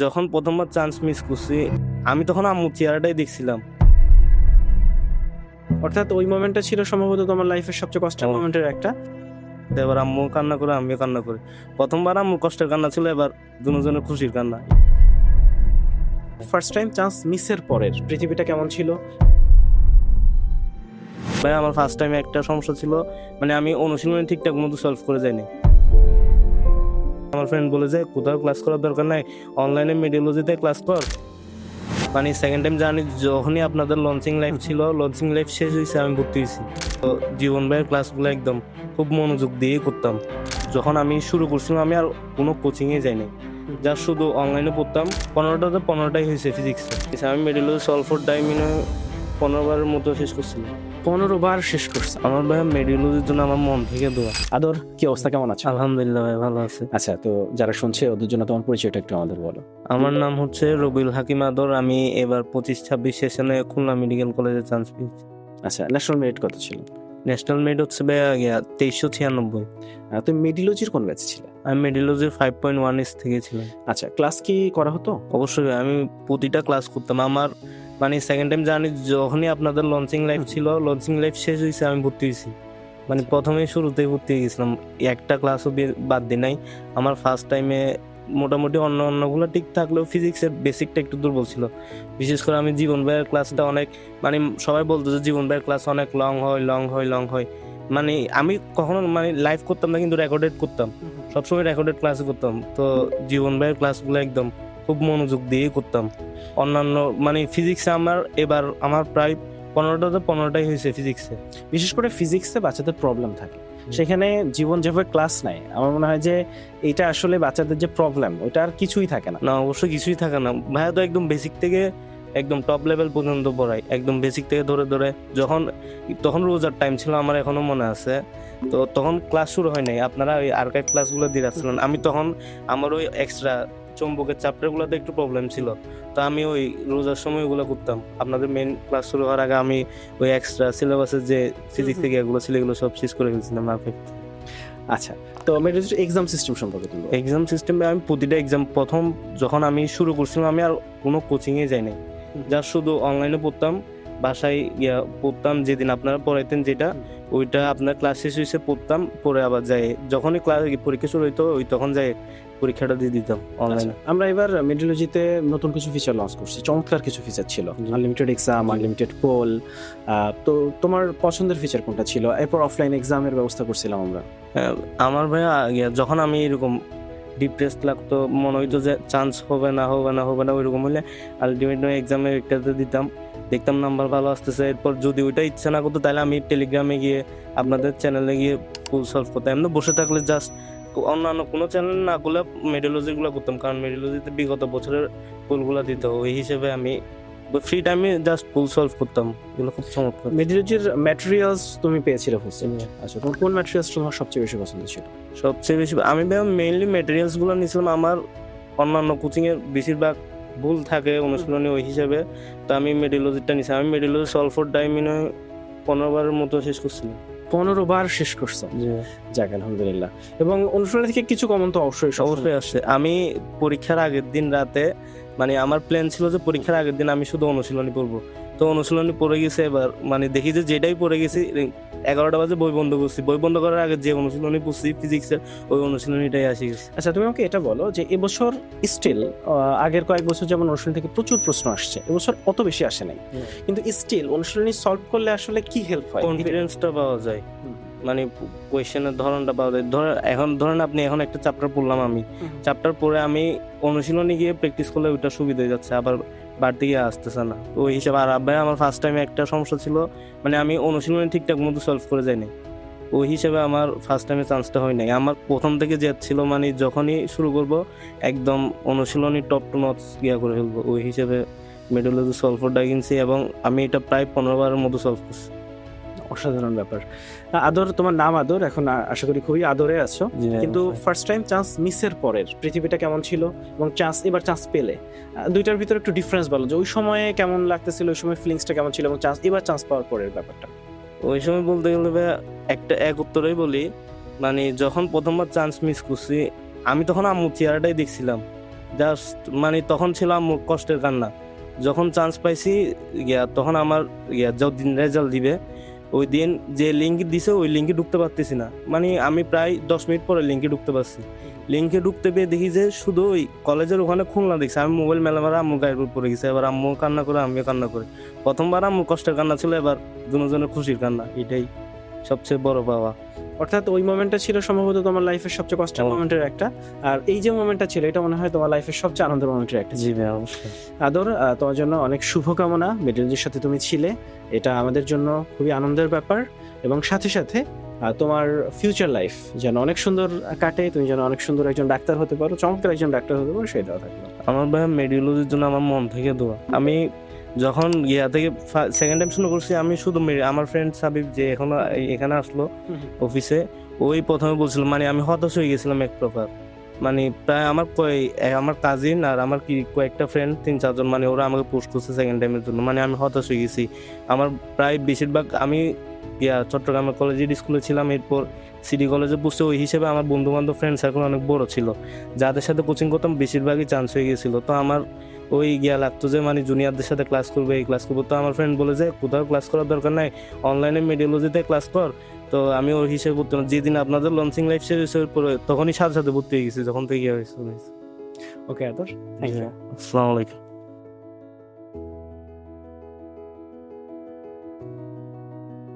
যখন প্রথমবার chance miss করছি আমি তখন আম্মুর চেহারাটাই দেখছিলাম। অর্থাৎ ওই মোমেন্টটা ছিল সম্ভবত তোমার লাইফের সবচেয়ে কষ্টের মোমেন্টের একটা। এবার আম্মু কান্না করে আমিও কান্না করি। প্রথমবার আম্মুর কষ্টের কান্না ছিল, এবার দুজনের খুশির কান্না। ফার্স্ট টাইম চান্স মিসের পরের পৃথিবীটা কেমন ছিল? ভাই আমার ফার্স্ট টাইমে একটা সমস্যা ছিল, মানে আমি অনুশীলনে ঠিকঠাক মতো সলভ করে যাইনি। আমার ফ্রেন্ড বলে যে কোথাও ক্লাস করার দরকার নাই, অনলাইনে মেডিওলজিতে ক্লাস কর। মানে সেকেন্ড টাইম জানি যখনই আপনাদের লঞ্চিং লাইফ ছিল, লঞ্চিং লাইফ শেষ হয়েছে আমি ভর্তি হয়েছি। তো জীবন ভাইয়ের ক্লাসগুলো একদম খুব মনোযোগ দিয়ে করতাম। যখন আমি শুরু করছিলাম আমি আর কোনো কোচিংয়ে যাইনি, যা শুধু অনলাইনে পড়তাম। 15টাই হয়েছে ফিজিক্সে। আমি মেডিওলজি সলভ ফর ডাইমিনে 15 বারের মতো শেষ করছিলাম। 15 বার শেষ করছে। আমার ভাই মেডিওলজির জন্য আমার মন থেকে দোয়া। আদর, কি অবস্থা, কেমন আছো? আলহামদুলিল্লাহ ভাই, ভালো আছে। আচ্ছা, তো যারা শুনছে ওদের জন্য তোমার পরিচয়টা একটু আমাদের বলো। আমার নাম হচ্ছে রবিউল হাকিম আদর। আমি এবার 25-26 সেশনে খুলনা মেডিকেল কলেজে চান্স পেয়েছি। আচ্ছা, ন্যাশনাল মেরিট কত ছিল? ন্যাশনাল মেরিট হচ্ছে 2396। তুমি মেডিওলজির কোন ব্যাচে ছিলে? আমি মেডিওলজির 5.1 থেকে ছিলাম। আচ্ছা, ক্লাস কি করা হতো? অবশ্যই আমি প্রতিটা ক্লাস করতাম। আমার মানে সেকেন্ড টাইম জানি যখনই আপনাদের লঞ্চিং লাইফ ছিল, লঞ্চিং লাইফ শেষ হয়েছে আমি ভর্তি হয়েছি। মানে প্রথমেই শুরুতেই ভর্তি হয়ে গেছিলাম, একটা ক্লাসও বাদ দিই নাই। আমার ফার্স্ট টাইমে মোটামুটি অন্যগুলো ঠিক থাকলেও ফিজিক্সের বেসিকটা একটু দুর্বল ছিল। বিশেষ করে আমি জীবন ভাইয়ের ক্লাসটা অনেক, মানে সবাই বলতো যে জীবন ভাইয়ের ক্লাস অনেক লং হয়। মানে আমি কখনো মানে লাইভ করতাম না, কিন্তু রেকর্ডেড করতাম, সবসময় রেকর্ডেড ক্লাসে করতাম। তো জীবন ভাইয়ের ক্লাসগুলো একদম খুব মনোযোগ দিয়ে করতাম। অন্যান্য মানে ফিজিক্সে এবার আমার প্রায় 15টাই হয়েছে ফিজিক্সে। বিশেষ করে ফিজিক্সে বাচ্চাদের প্রবলেম থাকে, সেখানে জীবন যেভাবে ক্লাস নেয় আমার মনে হয় যে এটা আসলে বাচ্চাদের যে প্রবলেম ওইটা আর কিছুই থাকে না। না, অবশ্যই কিছুই থাকে না ভাইয়া, তো একদম বেসিক থেকে একদম টপ লেভেল পর্যন্ত পড়ায়, একদম বেসিক থেকে ধরে তখন রোজার টাইম ছিল, আমার এখনো মনে আছে। তো তখন ক্লাস শুরু হয় নাই, আপনারা ওই আর্কাইভ ক্লাসগুলো দিয়ে রাখছিলেন। আমি তখন আমার ওই এক্সট্রা চৌম্বকের চ্যাপ্টারগুলোতে একটু প্রবলেম ছিল, তো আমি ওই রোজার সময় ওগুলো করতাম। আপনাদের মেইন ক্লাস শুরু হওয়ার আগে আমি ওই এক্সট্রা সিলেবাসের যে ফিজিক্স থেকে এগুলো ছিল এগুলো সব শেষ করে ফেলছিলাম। আচ্ছা, তো মেডিকেল এক্সাম সিস্টেম সম্পর্কে তুমি বলো। এক্সাম সিস্টেমে আমি প্রতিটা এক্সাম প্রথম যখন আমি শুরু করছিলাম আমি আর কোনো কোচিংয়ে যাইনি, যা শুধু অনলাইনে পড়তাম, বাসায় পড়তাম। যেদিন আপনারা পড়াইতেন যেটা, ওইটা আপনার ক্লাস শেষ হয়েছে পড়তাম, পরে আবার যাই যখনই ক্লাস পরীক্ষা শুরু হইতো ওই তখন যাই পরীক্ষাটা দিয়ে দিতাম অনলাইনে। আমরা এবার মেডিওলজিতে নতুন কিছু ফিচার লঞ্চ করছি, চমৎকার কিছু ফিচার ছিল, আনলিমিটেড এক্সাম, আনলিমিটেড পোল। তো তোমার পছন্দের ফিচার কোনটা ছিল? এরপর অফলাইন এক্সামের ব্যবস্থা করছিলাম আমরা। আমার ভাইয়া যখন আমি এরকম ডিপ্রেস লাগতো, মনে হইতো যে চান্স হবে না ওইরকম হলে আলটিমেট এক্সামের একটাতে দিতাম, দেখতাম নাম্বার ভালো আসতেছে। এরপর যদি ওইটা ইচ্ছা না করতো তাহলে আমি টেলিগ্রামে গিয়ে আপনাদের চ্যানেলে গিয়ে ফুল সলভ করতাম। এমনি বসে থাকলে জাস্ট অন্যান্য কোনো চ্যানেল না করলে মেডিওলজিগুলো করতাম, কারণ মেডিওলজিতে বিগত বছরের ফুলগুলো দিত। ওই হিসেবে আমি ফ্রি টাইমে জাস্ট ফুল সলভ করতাম। এগুলো খুব চমৎকার। মেডিওলজির ম্যাটেরিয়ালস তুমি পেয়েছিলে ফুলসে? আচ্ছা, তোমার কোন ম্যাটেরিয়ালস তোমার সবচেয়ে বেশি পছন্দ ছিল? সবচেয়ে বেশি আমি মেইনলি মেটেরিয়ালসগুলো নিয়েছিলাম। আমার অন্যান্য কোচিংয়ের বেশিরভাগ ভুল থাকে অনুশীলনী ওই হিসাবে, তো আমি মেডিওলজিটা নিয়েছি। আমি মেডিওলজি সলভ ফর ডাইমিনে 15 বারের মতো শেষ করছিলাম। 15 বার শেষ করছো? যাক, আলহামদুলিল্লাহ। এবং অনুশীলনী থেকে কিছু কমন তো অবশ্যই আসছে। আমি পরীক্ষার আগের দিন রাতে, মানে আমার প্ল্যান ছিল যে পরীক্ষার আগের দিন আমি শুধু অনুশীলনী পড়বো। তো অনুশীলনী পড়ে গেছে, এবার মানে দেখি যে যেটাই পড়ে গেছি 11টা বাজে বই বন্ধ করছি। বই বন্ধ করার আগে যে অনুশীলনী পড়ছি ফিজিক্সের, ওই অনুশীলনীটাই আসি গেছে। আচ্ছা, তুমি আমাকে এটা বলো যে এবছর স্টিল আগের কয়েক বছর যেমন অনুশীলনী থেকে প্রচুর প্রশ্ন আসছে, এবছর অত বেশি আসে নাই, কিন্তু স্টিল অনুশীলনী সলভ করলে আসলে কি হেল্প হয়? কনফিডেন্সটা পাওয়া যায়, মানে কোয়েশ্চেনের ধরনটা পাওয়া যায়। ধরেন আপনি এখন একটা চ্যাপ্টার পড়লাম, আমি চ্যাপ্টার পরে আমি অনুশীলনে গিয়ে প্র্যাকটিস করলে ওইটা সুবিধা হয়ে যাচ্ছে, আবার বাড়তি গিয়ে আসতেছে না। তো ওই হিসাবে আর ভাই আমার ফার্স্ট টাইমে একটা সমস্যা ছিল, মানে আমি অনুশীলনে ঠিকঠাক মতো সলভ করে যাইনি। ওই হিসাবে আমার ফার্স্ট টাইমে চান্সটা হয় নাই। আমার প্রথম থেকে জেদ ছিল, মানে যখনই শুরু করব একদম অনুশীলনী টপ টু নটস গিয়া করে ফেলবো। ওই হিসেবে মেডিওলজি সলভ ফর ডাই কিনছি এবং আমি এটা প্রায় 15 বারের মতো সলভ করছি। অসাধারণ ব্যাপার। আদর, তোমার নাম আদর, এখন আশা করি খুবই আদরে আছো। কিন্তু ফার্স্ট টাইম চান্স মিসের পরের পৃথিবীটা কেমন ছিল এবং এবার চান্স পেলে, দুইটার ভিতরে একটু ডিফারেন্স বলো, যে ওই সময়ে কেমন লাগতেছিল, ওই সময় ফিলিংসটা কেমন ছিল, এবং এবার চান্স পাওয়ার পরের ব্যাপারটা। ওই সময় বলতে গেলে এক উত্তরেই বলি, মানে যখন প্রথমবার চান্স মিস করছি আমি তখন আম্মুর চেহারাটাই দেখছিলাম। জাস্ট মানে তখন ছিল আমার কষ্টের কান্না। যখন চান্স পাইছি তখন আমার যতদিন রেজাল্ট দিবে ওই দিন যে লিঙ্ক দিছে ওই লিঙ্কে ঢুকতে পারতেছি না, মানে আমি প্রায় 10 মিনিট পরে লিঙ্কে ঢুকতে পারছি। লিঙ্কে ঢুকতে পেয়ে দেখি যে শুধু ওই কলেজের ওখানে খুলনা দেখছি, আমি মোবাইল মেলা মারা আম্মু গায়ের উপর পড়ে গেছে। এবার আম্মু কান্না করে আমিও কান্না করে, প্রথমবার আম্মু কষ্টের কান্না ছিল, এবার দুজনের খুশির কান্না। এটাই সবচেয়ে বড় পাওয়া। অর্থাৎ ওই মোমেন্টটা ছিল সম্ভবত তোমার লাইফের সবচেয়ে কষ্টের মোমেন্টের একটা, আর এই যে মোমেন্টটা ছিল এটা মনে হয় তোমার লাইফের সবচেয়ে আনন্দের মোমেন্টের একটা। জি ভাই, অবশ্যই। আদর, তোমার জন্য অনেক শুভকামনা। মেডিওলজির সাথে তুমি ছিলে, এটা আমাদের জন্য খুবই আনন্দের ব্যাপার, এবং সাথে সাথে তোমার ফিউচার লাইফ যেন অনেক সুন্দর কাটে, তুমি যেন অনেক সুন্দর একজন ডাক্তার হতে পারো, চমৎকার একজন ডাক্তার হতে পারো, সেটাও থাকলো। আমার ভাই মেডিওলজির জন্য আমার মন থেকে দোয়া। আমি যখন থেকে সেকেন্ড টাইম শুরু করছি, আমি শুধু আমার ফ্রেন্ড সাবিব যে এখনো এখানে আসলো অফিসে, ওই প্রথমে বলছিল, মানে আমি হতাশ হয়ে গেছিলাম এক প্রকার। মানে প্রায় আমার কাজিন আর আমার কয়েকটা ফ্রেন্ড 3-4 জন, মানে ওরা আমাকে পোস্ট করছে সেকেন্ড টাইমের জন্য, মানে আমি হতাশ হয়ে গেছি। আমার প্রায় বেশিরভাগ আমি চট্টগ্রামের কলেজের স্কুলে ছিলাম, এরপর সিটি কলেজে পড়ছে, ওই হিসেবে আমার বন্ধু বান্ধব ফ্রেন্ড সার্কেল অনেক বড় ছিল, যাদের সাথে কোচিং করতাম বেশিরভাগই চান্স হয়ে গেছিলো। তো আমার ওই লাগতো যে মানে জুনিয়রদের সাথে ক্লাস করবে, এই ক্লাস করবো। তো আমার ফ্রেন্ড বলে যে কোথাও ক্লাস করার দরকার নাই, অনলাইনে মেডিওলজিতে ক্লাস কর। তো আমি ওই হিসেবে ভর্তি হলাম। যেদিন আপনাদের লঞ্চিং লাইফ শেষ হয়েছে তখনই সাথে সাথে ভর্তি হয়ে গেছি, যখন থেকে হয়েছে। ওকে আদর, থ্যাংক ইউ। আসসালামু আলাইকুম।